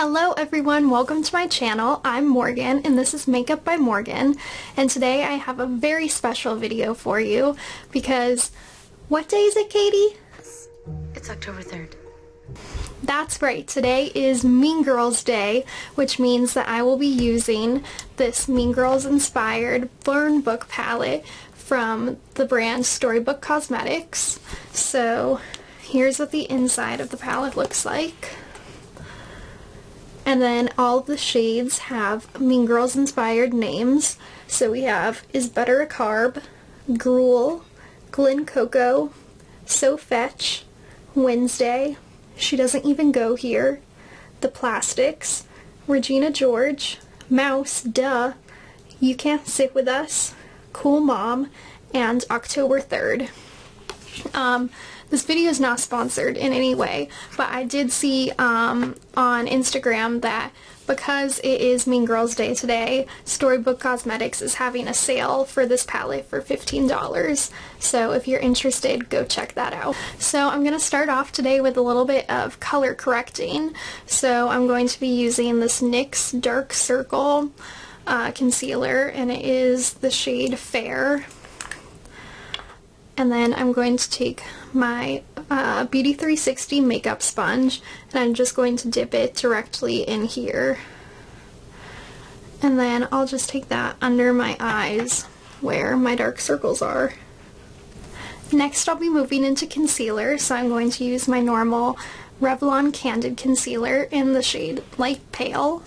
Hello everyone, welcome to my channel. I'm Morgan and this is Makeup by Morgan, and today I have a very special video for you because what day is it, Katie? It's October 3rd. That's right, today is Mean Girls Day, which means that I will be using this Mean Girls inspired burn book palette from the brand Storybook Cosmetics. So here's what the inside of the palette looks like. And then all of the shades have Mean Girls inspired names. So we have Is Butter a Carb, Gruel, Glen Coco, So Fetch, Wednesday, She Doesn't Even Go Here, The Plastics, Regina George, Mouse, Duh, You Can't Sit With Us, Cool Mom, and October 3rd. This video is not sponsored in any way, but I did see on Instagram that because it is Mean Girls Day today, Storybook Cosmetics is having a sale for this palette for $15. So if you're interested, go check that out. So I'm going to start off today with a little bit of color correcting. So I'm going to be using this NYX Dark Circle concealer, and it is the shade Fair. And then I'm going to take my Beauty 360 makeup sponge and I'm just going to dip it directly in here. And then I'll just take that under my eyes where my dark circles are. Next I'll be moving into concealer, so I'm going to use my normal Revlon Candid Concealer in the shade Light Pale.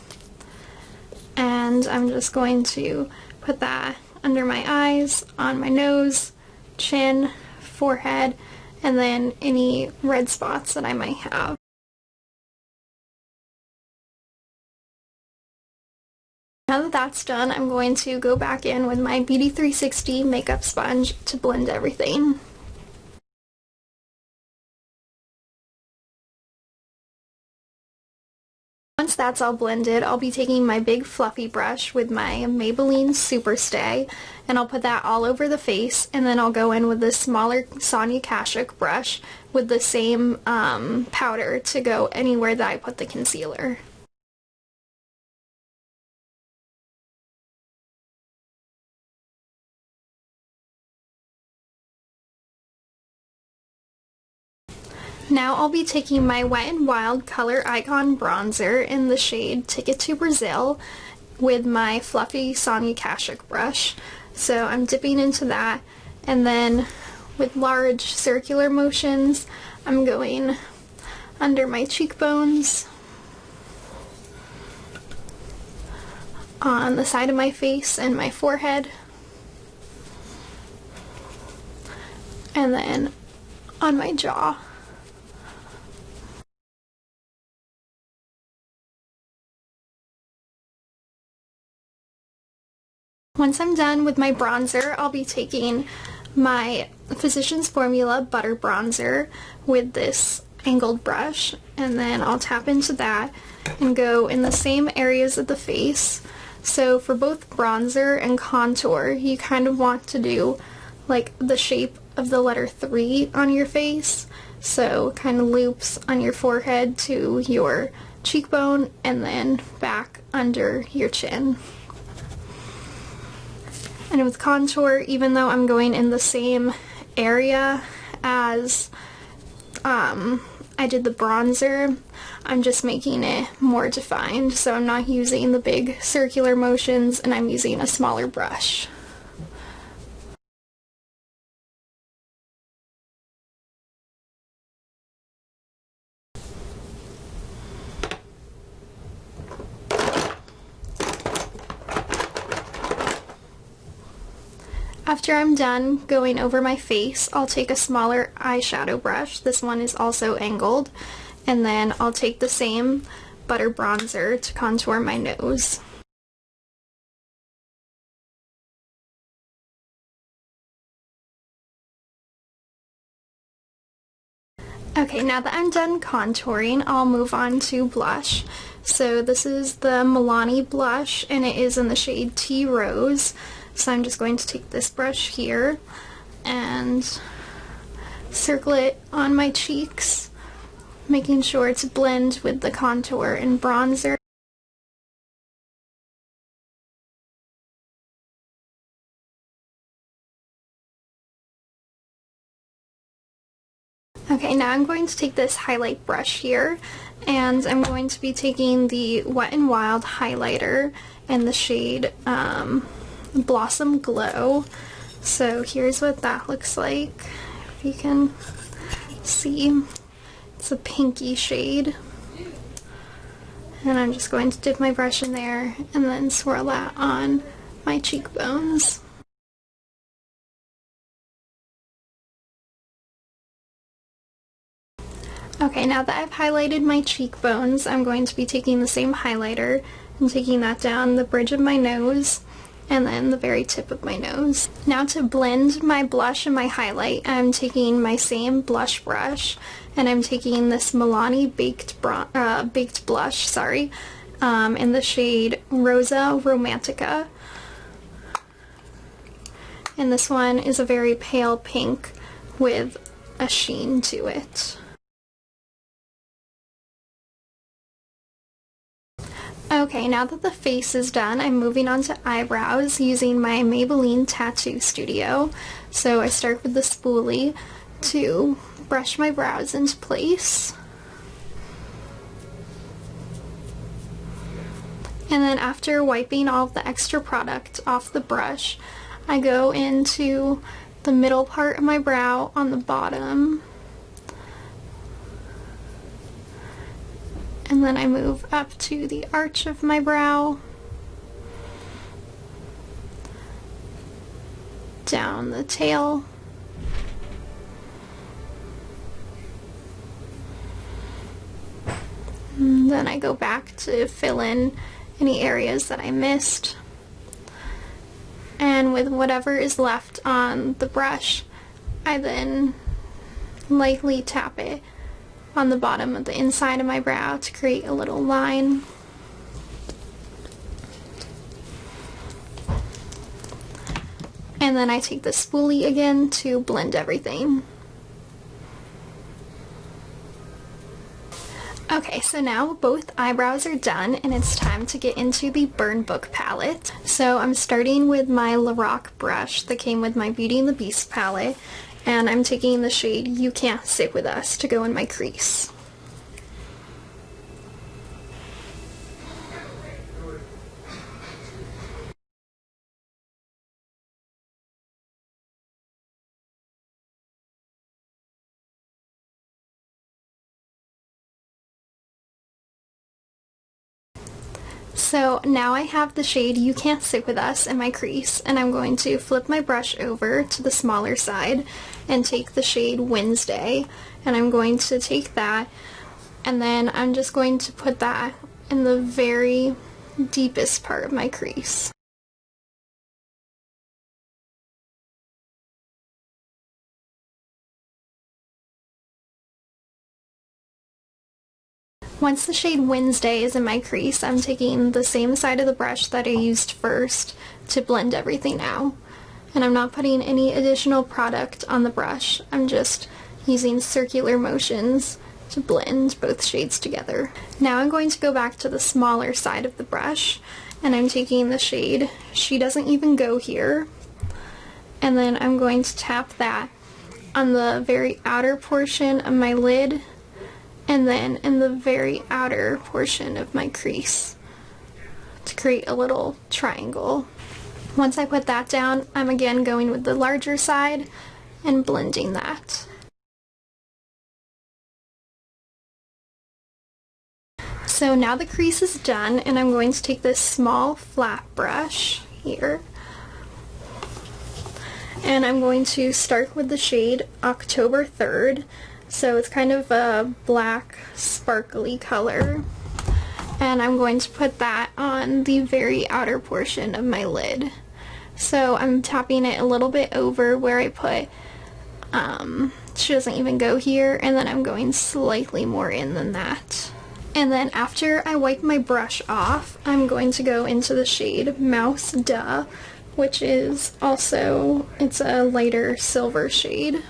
And I'm just going to put that under my eyes, on my nose, chin, forehead, and then any red spots that I might have. Now that that's done, I'm going to go back in with my Beauty 360 makeup sponge to blend everything. Once that's all blended, I'll be taking my big fluffy brush with my Maybelline Superstay, and I'll put that all over the face, and then I'll go in with this smaller Sonia Kashuk brush with the same powder to go anywhere that I put the concealer. Now I'll be taking my Wet n Wild Color Icon Bronzer in the shade Ticket to Brazil with my fluffy Sonia Kashuk brush. So I'm dipping into that, and then with large circular motions I'm going under my cheekbones, on the side of my face and my forehead, and then on my jaw. Once I'm done with my bronzer, I'll be taking my Physicians Formula Butter Bronzer with this angled brush, and then I'll tap into that and go in the same areas of the face. So for both bronzer and contour, you kind of want to do like the shape of the letter 3 on your face. So kind of loops on your forehead to your cheekbone and then back under your chin. And with contour, even though I'm going in the same area as I did the bronzer, I'm just making it more defined. So I'm not using the big circular motions, and I'm using a smaller brush. After I'm done going over my face, I'll take a smaller eyeshadow brush. This one is also angled. And then I'll take the same butter bronzer to contour my nose. Okay, now that I'm done contouring, I'll move on to blush. So this is the Milani blush, and it is in the shade Tea Rose. So I'm just going to take this brush here and circle it on my cheeks making sure to blend with the contour and bronzer. Okay, now I'm going to take this highlight brush here, and I'm going to be taking the Wet n Wild highlighter in the shade Blossom Glow. So here's what that looks like, if you can see. It's a pinky shade. And I'm just going to dip my brush in there and then swirl that on my cheekbones. Okay, now that I've highlighted my cheekbones, I'm going to be taking the same highlighter and taking that down the bridge of my nose and then the very tip of my nose. Now to blend my blush and my highlight, I'm taking my same blush brush and I'm taking this Milani baked blush, in the shade Rosa Romantica. And this one is a very pale pink with a sheen to it. Okay, now that the face is done, I'm moving on to eyebrows using my Maybelline Tattoo Studio. So I start with the spoolie to brush my brows into place. And then after wiping all of the extra product off the brush, I go into the middle part of my brow on the bottom. And then I move up to the arch of my brow, down the tail, and then I go back to fill in any areas that I missed. And with whatever is left on the brush, I then lightly tap it on the bottom of the inside of my brow to create a little line. And then I take the spoolie again to blend everything. Okay, so now both eyebrows are done and it's time to get into the Burn Book palette. So I'm starting with my Lorac brush that came with my Beauty and the Beast palette, and I'm taking the shade You Can't Sit With Us to go in my crease. So now I have the shade You Can't Sit With Us in my crease, and I'm going to flip my brush over to the smaller side and take the shade Wednesday, and I'm going to take that and then I'm just going to put that in the very deepest part of my crease. Once the shade Wednesday is in my crease, I'm taking the same side of the brush that I used first to blend everything out. And I'm not putting any additional product on the brush, I'm just using circular motions to blend both shades together. Now I'm going to go back to the smaller side of the brush, and I'm taking the shade She Doesn't Even Go Here, and then I'm going to tap that on the very outer portion of my lid, and then in the very outer portion of my crease to create a little triangle. Once I put that down, I'm again going with the larger side and blending that. So now the crease is done, and I'm going to take this small flat brush here, and I'm going to start with the shade October 3rd. So it's kind of a black sparkly color, and I'm going to put that on the very outer portion of my lid. So I'm tapping it a little bit over where I put She Doesn't Even Go Here, and then I'm going slightly more in than that. And then after I wipe my brush off, I'm going to go into the shade Mouse Duh, which is also, it's a lighter silver shade.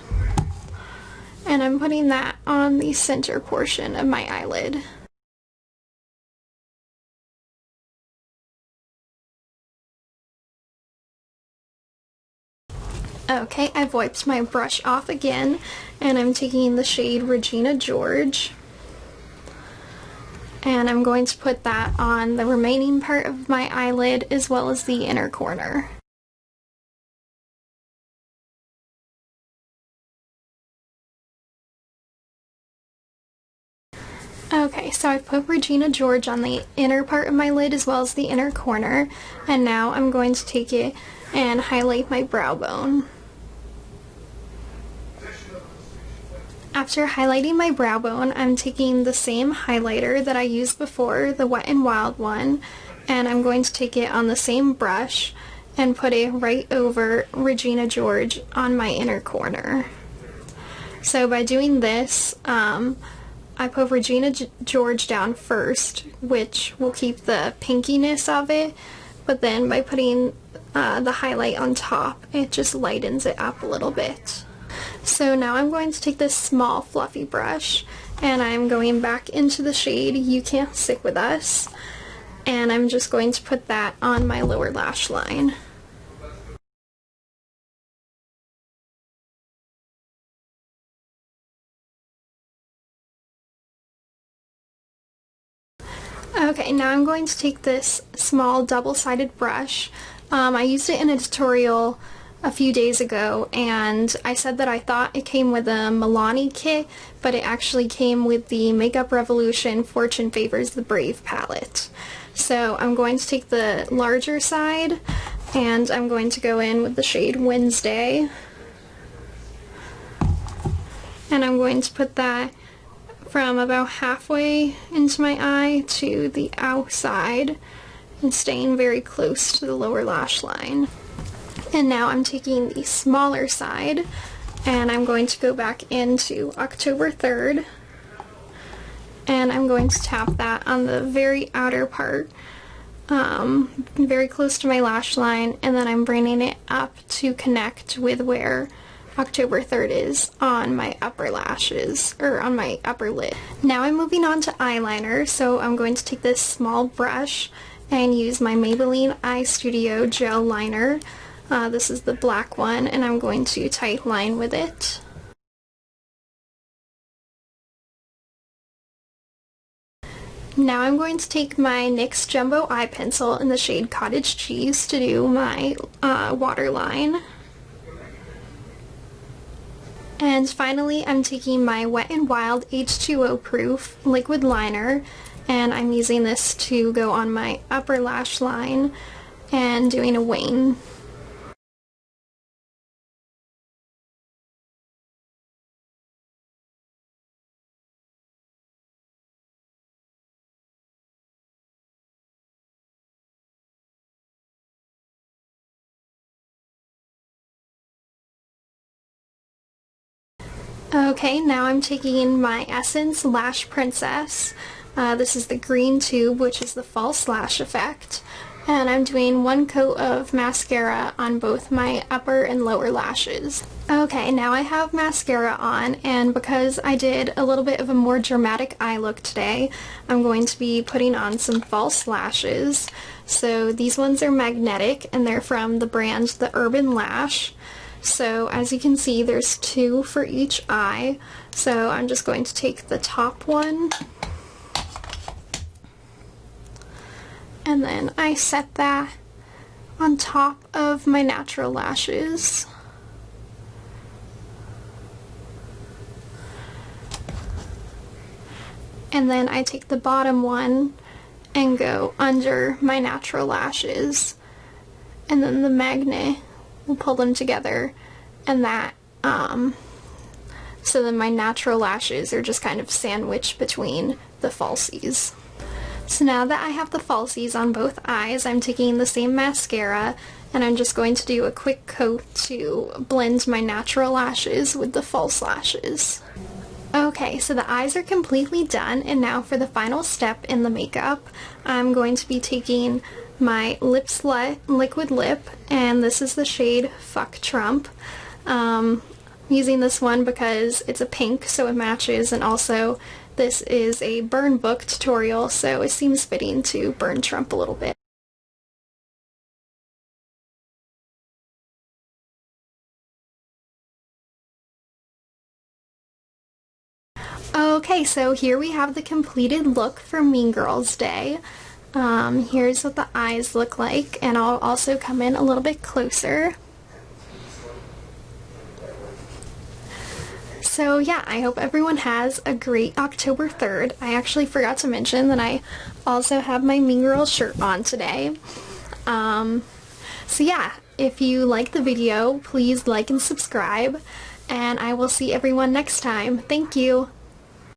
and I'm putting that on the center portion of my eyelid. Okay, I've wiped my brush off again, and I'm taking the shade Regina George, and I'm going to put that on the remaining part of my eyelid as well as the inner corner. Okay, so I've put Regina George on the inner part of my lid as well as the inner corner, and now I'm going to take it and highlight my brow bone. After highlighting my brow bone, I'm taking the same highlighter that I used before, the Wet n Wild one, and I'm going to take it on the same brush and put it right over Regina George on my inner corner. So by doing this, I put Regina George down first, which will keep the pinkiness of it, but then by putting the highlight on top, it just lightens it up a little bit. So now I'm going to take this small fluffy brush, and I'm going back into the shade You Can't Stick With Us, and I'm just going to put that on my lower lash line. Okay, now I'm going to take this small double-sided brush. I used it in a tutorial a few days ago, and I said that I thought it came with a Milani kit, but it actually came with the Makeup Revolution Fortune Favors the Brave palette. So I'm going to take the larger side, and I'm going to go in with the shade Wednesday, and I'm going to put that from about halfway into my eye to the outside and staying very close to the lower lash line. And now I'm taking the smaller side, and I'm going to go back into October 3rd, and I'm going to tap that on the very outer part, very close to my lash line, and then I'm bringing it up to connect with where October 3rd is on my upper lashes, or on my upper lid. Now I'm moving on to eyeliner, so I'm going to take this small brush and use my Maybelline Eye Studio Gel Liner. This is the black one, and I'm going to tight line with it. Now I'm going to take my NYX Jumbo Eye Pencil in the shade Cottage Cheese to do my waterline. And finally, I'm taking my Wet n Wild H2O Proof Liquid Liner, and I'm using this to go on my upper lash line and doing a wing. Okay, now I'm taking my Essence Lash Princess. This is the green tube, which is the false lash effect. And I'm doing one coat of mascara on both my upper and lower lashes. Okay, now I have mascara on, and because I did a little bit of a more dramatic eye look today, I'm going to be putting on some false lashes. So these ones are magnetic, and they're from the brand The Urban Lash. So as you can see, there's two for each eye. So I'm just going to take the top one, and then I set that on top of my natural lashes. And then I take the bottom one and go under my natural lashes, and then the magnet will pull them together, and that so then my natural lashes are just kind of sandwiched between the falsies. So now that I have the falsies on both eyes, I'm taking the same mascara, and I'm just going to do a quick coat to blend my natural lashes with the false lashes. Okay, so the eyes are completely done, and now for the final step in the makeup, I'm going to be taking my Lip Slut Liquid Lip, and this is the shade Fuck Trump. I'm using this one because it's a pink, so it matches, and also this is a burn book tutorial, so it seems fitting to burn Trump a little bit. Okay, so here we have the completed look for Mean Girls Day. Here's what the eyes look like, and I'll also come in a little bit closer. So yeah, I hope everyone has a great October 3rd. I actually forgot to mention that I also have my Mean Girls shirt on today. So yeah, if you like the video, please like and subscribe, and I will see everyone next time. Thank you!